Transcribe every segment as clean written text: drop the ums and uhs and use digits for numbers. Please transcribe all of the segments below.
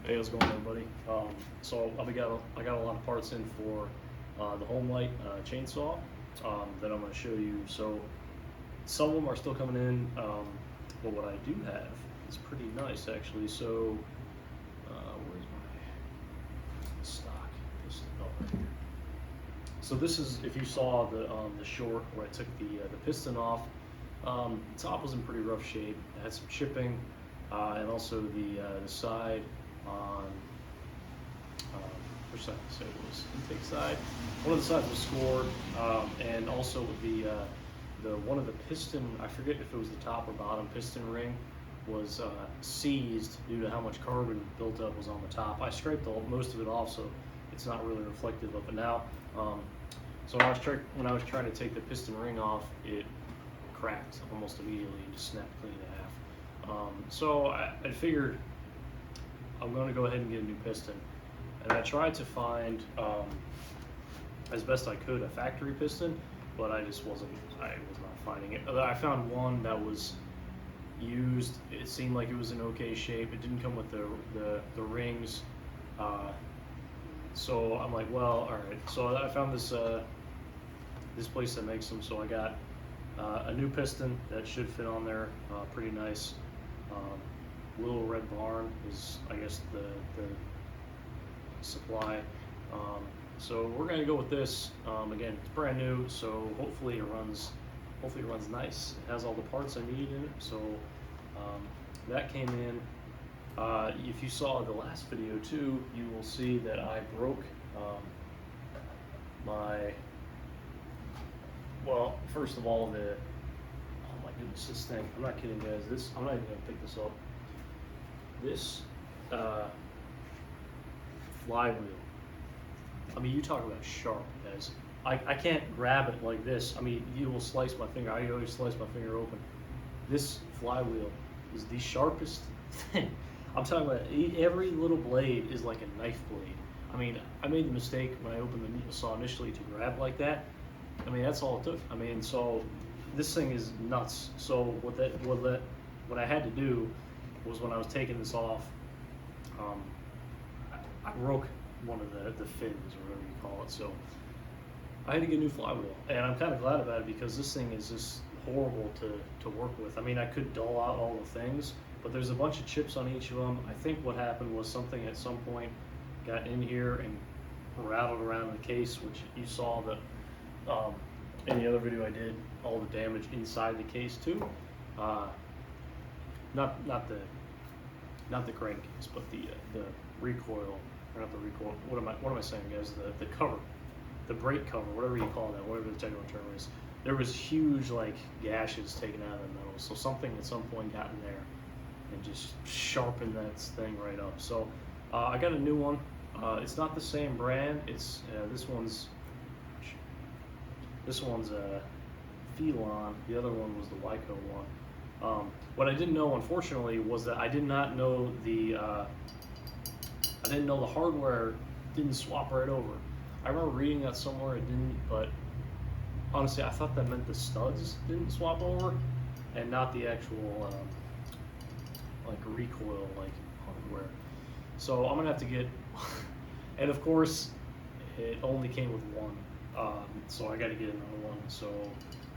Hey, how's it going, everybody? So I got a lot of parts in for the Homelite chainsaw that I'm going to show you. So some of them are still coming in, but what I do have is pretty nice, actually. So where's my stock piston? Oh, right here. So this is, if you saw the short where I took the piston off, the top was in pretty rough shape. It had some chipping, and also the side on which side did I say it was? Intake side. One of the sides was scored, and also the one of the piston, I forget if it was the top or bottom piston ring, was seized due to how much carbon built up was on the top. I scraped most of it off, so it's not really reflective of it now. So when I was trying to take the piston ring off, it cracked almost immediately and just snapped clean in half. So I figured I'm going to go ahead and get a new piston, and I tried to find as best I could a factory piston, but I was not finding it. I found one that was used. It seemed like it was in okay shape. It didn't come with the rings, so I'm like, well, all right. So I found this this place that makes them. So I got a new piston that should fit on there pretty nice. Little Red Barn is, I guess, the supply. So we're gonna go with this. Again, it's brand new, so hopefully it runs nice. It has all the parts I need in it. So that came in. If you saw the last video too, you will see that I broke well, first of all, oh my goodness, this thing, I'm not kidding, guys, I'm not even gonna pick this up. This flywheel, I mean, you talk about sharp, guys. I can't grab it like this. I mean, you will slice my finger. I always slice my finger open. This flywheel is the sharpest thing. I'm talking about every little blade is like a knife blade. I mean, I made the mistake when I opened the saw initially to grab like that. I mean, that's all it took. I mean, so this thing is nuts. So what I had to do was, when I was taking this off, I broke one of the fins, or whatever you call it. So I had to get a new flywheel, and I'm kind of glad about it, because this thing is just horrible to work with. I mean, I could dull out all the things, but there's a bunch of chips on each of them. I think what happened was something at some point got in here and rattled around the case, which you saw that in the other video I did, all the damage inside the case too. Not the crankcase, but the recoil, or not the recoil. What am I saying, guys? The cover, the brake cover, whatever you call that, whatever the technical term is. There was huge gashes taken out of the metal. So something at some point got in there and just sharpened that thing right up. So I got a new one. It's not the same brand. It's this one's Felon. The other one was the Wyco one. What I didn't know, unfortunately, was that I did not know the hardware didn't swap right over. I remember reading that somewhere it didn't, but honestly, I thought that meant the studs didn't swap over, and not the actual recoil hardware. So I'm gonna have to get, and of course, it only came with one. So I got to get another one. So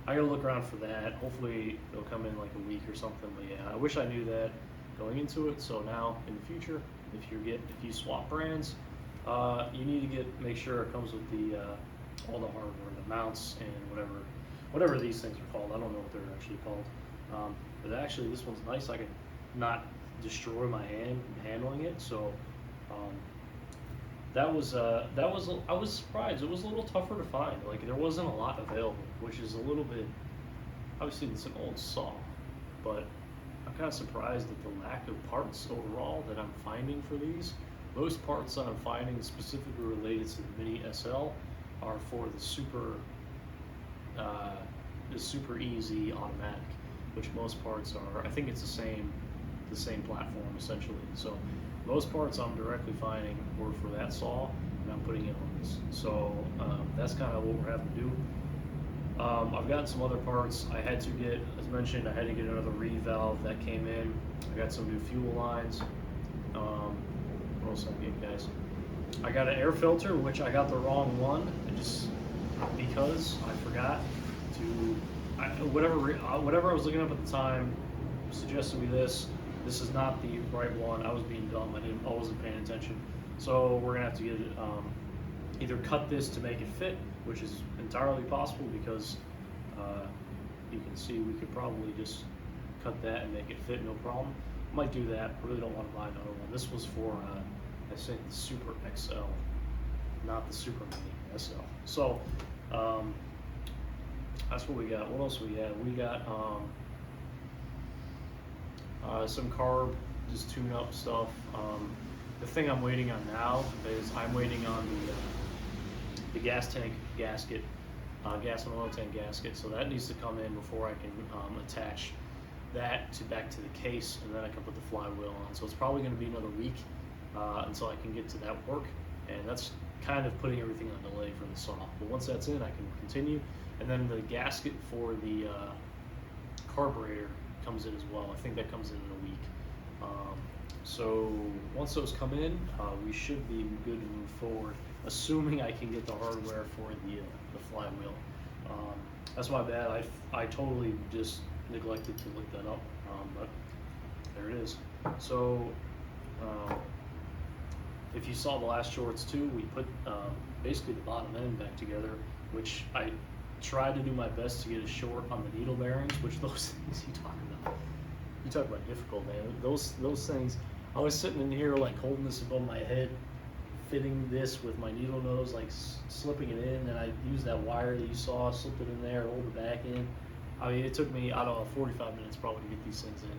I got to look around for that. Hopefully it'll come in like a week or something. But yeah, I wish I knew that going into it. So now in the future, if you swap brands, you need to make sure it comes with all the hardware, the mounts, and whatever these things are called. I don't know what they're actually called. But actually, this one's nice. I can not destroy my hand handling it. So. I was surprised. It was a little tougher to find. There wasn't a lot available, which is a little bit, obviously it's an old saw, but I'm kind of surprised at the lack of parts overall that I'm finding for these. Most parts that I'm finding specifically related to the Mini SL are for the super easy automatic, which most parts are. I think it's the same platform essentially. So most parts I'm directly finding were for that saw, and I'm putting it on this. So that's kind of what we're having to do. I've gotten some other parts. I had to get, as mentioned, I had to get another reed valve that came in. I got some new fuel lines. What else I get, guys? I got an air filter, which I got the wrong one. Because I forgot to, whatever I was looking up at the time suggested me this. This is not the right one. I was being dumb. I wasn't paying attention. So we're gonna have to get either cut this to make it fit, which is entirely possible because you can see we could probably just cut that and make it fit, no problem. Might do that. I really don't want to buy another one. This was for I think the Super XL, not the Super Mini SL. So that's what we got. What else we got? We got some carb, just tune-up stuff. The thing I'm waiting on now is I'm waiting on the gas tank gasket, gas and oil tank gasket. So that needs to come in before I can attach that back to the case, and then I can put the flywheel on. So it's probably going to be another week until I can get to that work, and that's kind of putting everything on delay for the saw. But once that's in, I can continue, and then the gasket for the carburetor comes in as well. I think that comes in a week. So once those come in, we should be good to move forward, assuming I can get the hardware for the flywheel. That's my bad. I totally just neglected to look that up, but there it is. So if you saw the last shorts too, we put basically the bottom end back together, which I tried to do my best to get a short on the needle bearings, which those things you talk about difficult, man. Those things, I was sitting in here like holding this above my head, fitting this with my needle nose, like slipping it in, and I used that wire that you saw, slipped it in there, hold it back in. I mean, it took me, I don't know, 45 minutes probably to get these things in.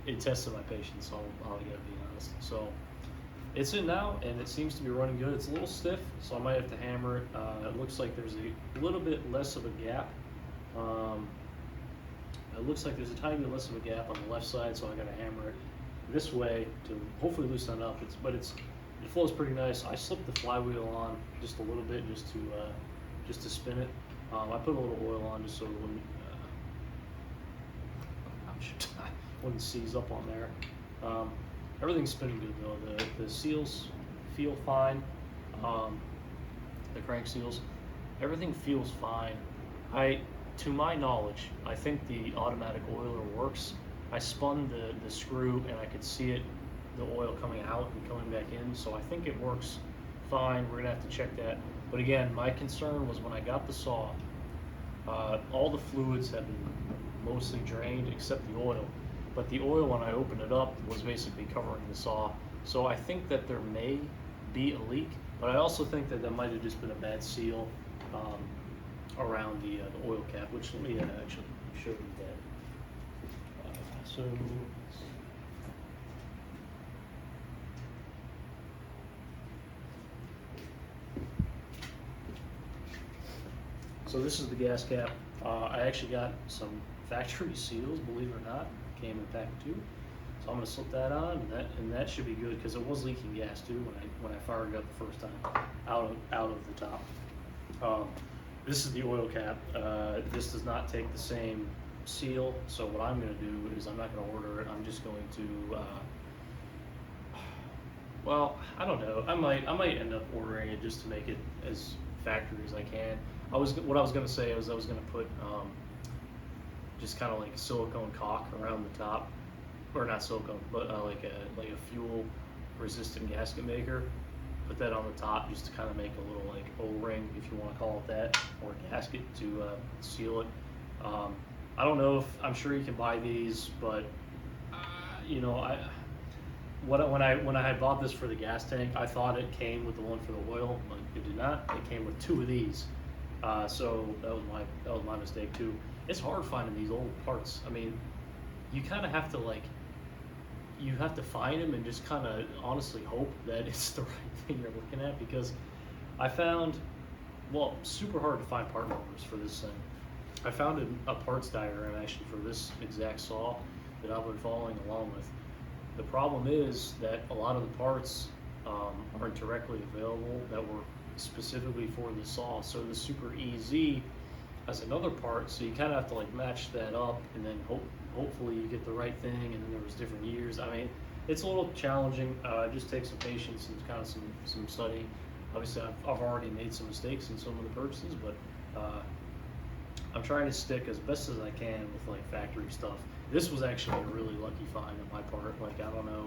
It tested my patience, so I gotta be honest. So it's in now, and it seems to be running good. It's a little stiff, so I might have to hammer it. It looks like there's a little bit less of a gap. It looks like there's a tiny bit less of a gap on the left side, so I gotta hammer it this way to hopefully loosen it up. It flows pretty nice. I slipped the flywheel on just a little bit just to spin it. I put a little oil on just so it wouldn't seize up on there. Everything's spinning good though. The seals feel fine. The crank seals, everything feels fine. To my knowledge, I think the automatic oiler works. I spun the screw and I could see it, the oil coming out and coming back in. So I think it works fine. We're gonna have to check that. But again, my concern was when I got the saw, all the fluids have been mostly drained except the oil. But the oil, when I opened it up, was basically covering the saw. So I think that there may be a leak, but I also think that might have just been a bad seal around the oil cap, which let me actually show you that. So this is the gas cap. I actually got some factory seals, believe it or not, came in pack 2. So I'm gonna slip that on, and that should be good because it was leaking gas too when I fired it up the first time out of the top. This is the oil cap. This does not take the same seal. So what I'm gonna do is I'm not gonna order it. I'm just going to. Well, I don't know. I might end up ordering it just to make it as factory as I can. What I was gonna say was I was gonna put just kind of like a silicone caulk around the top, or not silicone, but like a fuel resistant gasket maker. Put that on the top just to kind of make a little like O-ring, if you want to call it that, or gasket to seal it. I don't know if, I'm sure you can buy these, but you know, when I had bought this for the gas tank, I thought it came with the one for the oil, but it did not. It came with 2 of these, so that was my mistake too. It's hard finding these old parts. I mean, you kind of have to you have to find them and just kind of honestly hope that it's the right thing you're looking at, because I found, well, super hard to find part numbers for this thing. I found a parts diagram actually for this exact saw that I've been following along with. The problem is that a lot of the parts aren't directly available that were specifically for the saw. So the Super EZ has another part, so you kind of have to like match that up, and then hopefully you get the right thing. And then there was different years. I mean, it's a little challenging. It just takes some patience and kind of some studying. Obviously, I've already made some mistakes in some of the purchases, but I'm trying to stick as best as I can with like factory stuff. This was actually a really lucky find on my part. Like, I don't know,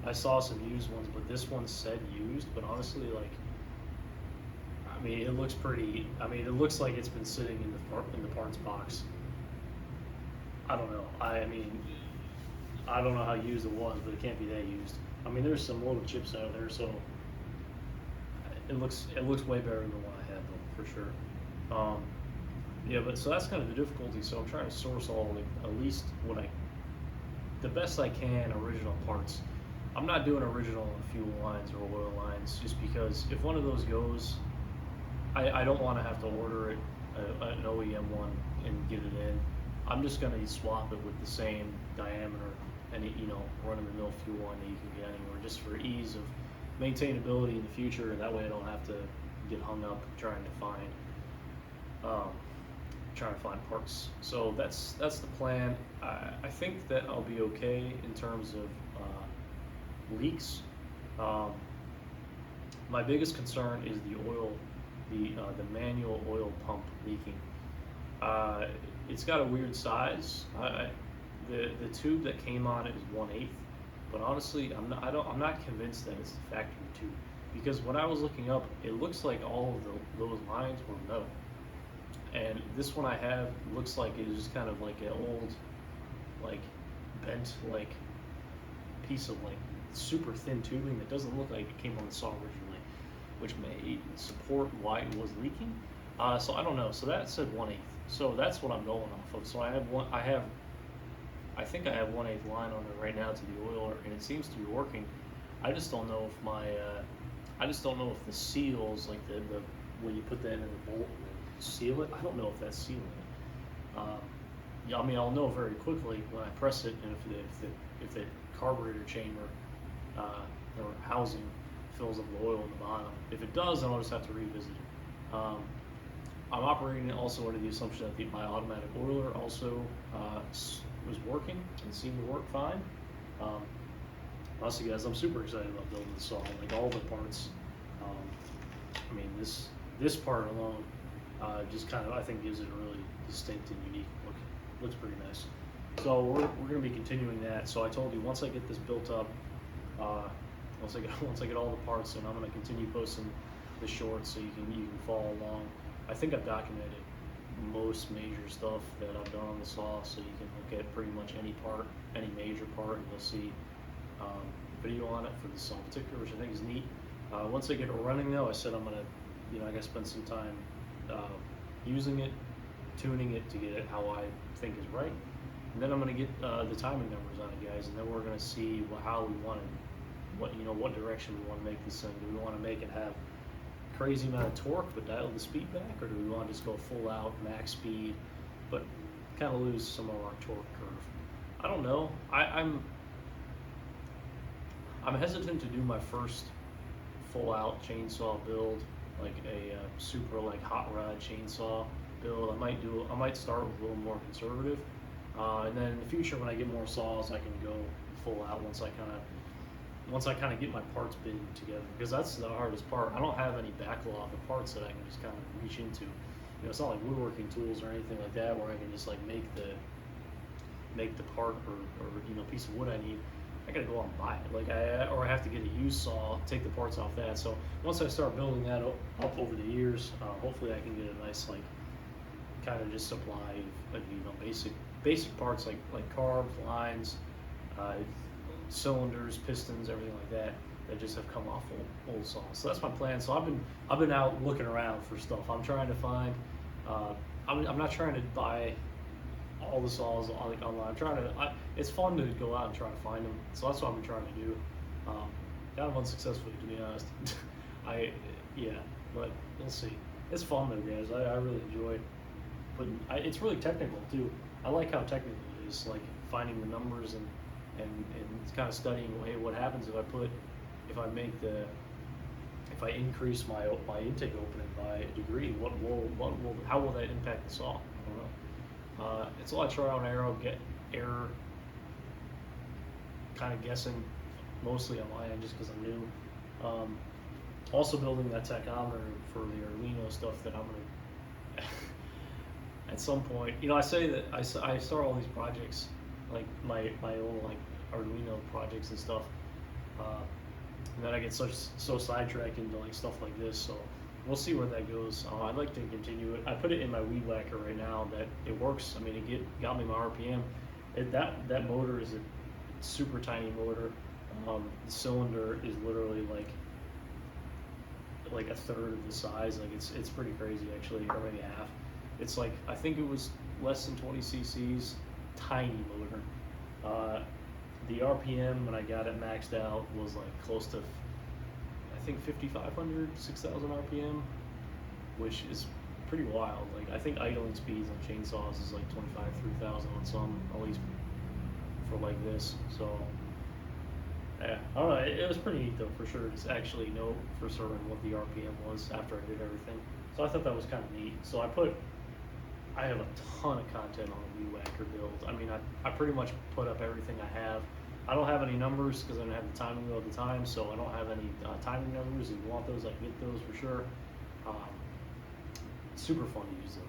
I saw some used ones, but this one said used. But honestly, like, I mean, it looks pretty. I mean, it looks like it's been sitting in the parts box. I don't know. I mean, I don't know how used it was, but it can't be that used. I mean, there's some little chips out there, so it looks way better than what I had though, for sure. Yeah, but so that's kind of the difficulty. So I'm trying to source all at least the best I can original parts. I'm not doing original fuel lines or oil lines just because if one of those goes, I don't want to have to order it an OEM one and get it in. I'm just gonna swap it with the same diameter and run-of-the-mill fuel line that you can get anywhere, just for ease of maintainability in the future, and that way I don't have to get hung up trying to find parts. So that's the plan. I think that I'll be okay in terms of leaks. My biggest concern is the oil, the manual oil pump leaking. It's got a weird size. The tube that came on it is 1/8, but honestly, I'm not convinced that it's the factory tube, because when I was looking up, it looks like all of those lines were metal, and this one I have looks like it is just kind of like an old, like bent like piece of like super thin tubing that doesn't look like it came on the saw originally, which may support why it was leaking. So I don't know. So that said 1/8. So that's what I'm going off of. So I think I have 1/8 line on it right now to the oiler, and it seems to be working. I just don't know if I just don't know if the seals, like the when you put that in the bolt and seal it, I don't know if that's sealing it. Yeah, I mean, I'll know very quickly when I press it, and if the carburetor chamber or housing fills up with oil in the bottom. If it does, then I'll just have to revisit it. I'm operating it also under the assumption that my automatic oiler also was working and seemed to work fine. Honestly, guys, I'm super excited about building the saw. Like, all the parts. I mean, this part alone just kind of, I think, gives it a really distinct and unique look. Looks pretty nice. So we're going to be continuing that. So I told you, once I get this built up, once I get all the parts, and I'm going to continue posting the shorts so you can follow along. I think I've documented most major stuff that I've done on the saw, so you can look at pretty much any part, any major part, and you'll see video on it for the saw in particular, which I think is neat. Once I get it running though, I said I'm gonna, I gotta spend some time using it, tuning it to get it how I think is right, and then I'm gonna get the timing numbers on it, guys, and then we're gonna see how we want it, what direction we want to make this thing. Do we want to make it have crazy amount of torque but dial the speed back, or do we want to just go full out max speed but kind of lose some of our torque curve? I don't know. I'm hesitant to do my first full out chainsaw build, like a super like hot rod chainsaw build. I might start with a little more conservative, and then in the future when I get more saws I can go full out once I kind of get my parts bin together, because that's the hardest part. I don't have any backlog of parts that I can just kind of reach into. It's not like woodworking tools or anything like that where I can just like make the part or piece of wood I need. I gotta go out and buy it, or I have to get a used saw, take the parts off that. So once I start building that up over the years, hopefully I can get a nice kind of just supply of basic parts like carbs, lines, cylinders, pistons, everything like that just have come off old saws. So that's my plan. So I've been out looking around for stuff. I'm trying to find. I'm not trying to buy all the saws online. It's fun to go out and try to find them. So that's what I've been trying to do. Kind of unsuccessfully, to be honest. But we'll see. It's fun though, guys. I really enjoy it. But it's really technical too. I like how technical it is, like finding the numbers and kind of studying, hey, what happens if I increase my intake opening by a degree? How will that impact the saw? I don't know. It's a lot of trial and error, kind of guessing mostly on my end just because I'm new. Also building that tachometer for the Arduino stuff that I'm gonna at some point. You know, I say that I start all these projects, like my own like Arduino projects and stuff, and then I get so sidetracked into like stuff like this. So we'll see where that goes. I'd like to continue it. I put it in my weed whacker right now. That it works. I mean, it got me my RPM. That motor is a super tiny motor. The cylinder is literally like a third of the size. Like it's pretty crazy actually, or maybe half. It's like, I think it was less than 20 cc's, tiny motor. The RPM when I got it maxed out was like close to, I think 5,500, 6,000 RPM, which is pretty wild. Like I think idling speeds on chainsaws is like 25, 3,000 on some, at least for like this. So yeah, I don't know. It was pretty neat though, for sure, to actually know for certain what the RPM was after I did everything. So I thought that was kind of neat. So I have a ton of content on the weed whacker build. I mean, I pretty much put up everything I have. I don't have any numbers because I don't have the timing wheel at the time, so I don't have any timing numbers. If you want those, I can get those for sure. Super fun to use them.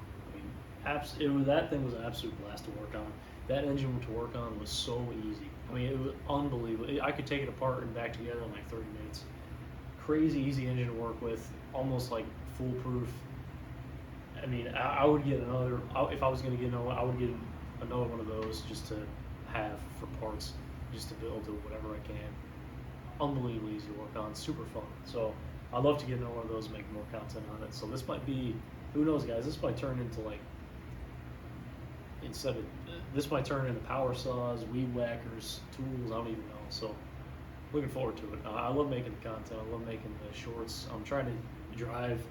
That thing was an absolute blast to work on. That engine to work on was so easy. I mean, it was unbelievable. I could take it apart and back together in like 30 minutes. Crazy easy engine to work with, almost like foolproof. I mean, I would get another, if I was going to get another, I would get another one of those just to have for parts, just to build or whatever I can. Unbelievably easy to work on, super fun. So I'd love to get another one of those, make more content on it. So this might be, who knows guys, this might turn into like, this might turn into power saws, weed whackers, tools, I don't even know. So looking forward to it. I love making the content, I love making the shorts. I'm trying to drive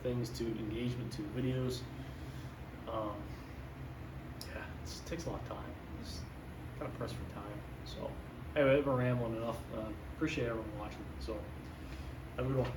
things to engagement to videos. Yeah, it takes a lot of time. Just kind of pressed for time. So anyway, I've been rambling enough. Appreciate everyone watching. So have a good one.